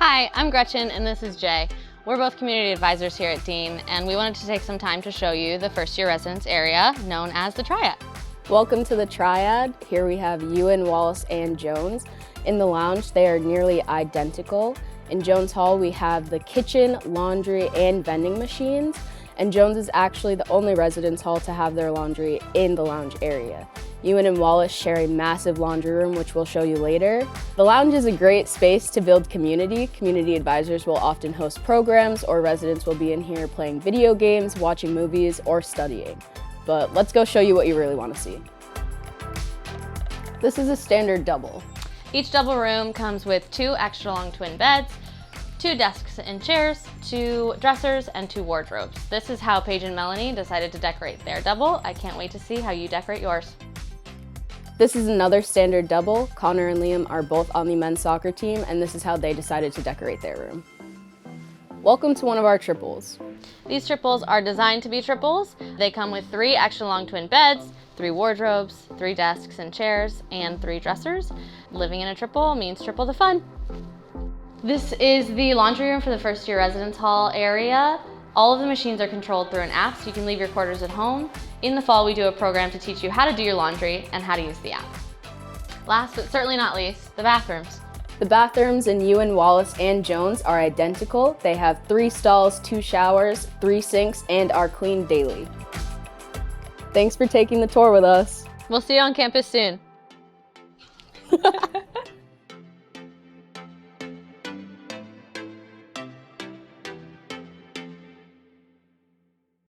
Hi, I'm Gretchen and this is Jay. We're both community advisors here at Dean, and we wanted to take some time to show you the first-year residence area known as the Triad. Welcome to the Triad. Here we have Ewen, Wallace and Jones. In the lounge, they are nearly identical. In Jones Hall, we have the kitchen, laundry, and vending machines. And Jones is actually the only residence hall to have their laundry in the lounge area. Ewen and Wallace share a massive laundry room, which we'll show you later. The lounge is a great space to build community. Community advisors will often host programs, or residents will be in here playing video games, watching movies, or studying. But let's go show you what you really want to see. This is a standard double. Each double room comes with 2 extra long twin beds, 2 desks and chairs, 2 dressers, and 2 wardrobes. This is how Paige and Melanie decided to decorate their double. I can't wait to see how you decorate yours. This is another standard double. Connor and Liam are both on the men's soccer team, and this is how they decided to decorate their room. Welcome to one of our triples. These triples are designed to be triples. They come with 3 extra long twin beds, 3 wardrobes, 3 desks and chairs, and 3 dressers. Living in a triple means triple the fun. This is the laundry room for the first year residence hall area. All of the machines are controlled through an app, so you can leave your quarters at home. In the fall, we do a program to teach you how to do your laundry and how to use the app. Last but certainly not least, the bathrooms. The bathrooms in Ewen, Wallace, and Jones are identical. They have 3 stalls, 2 showers, 3 sinks, and are cleaned daily. Thanks for taking the tour with us. We'll see you on campus soon.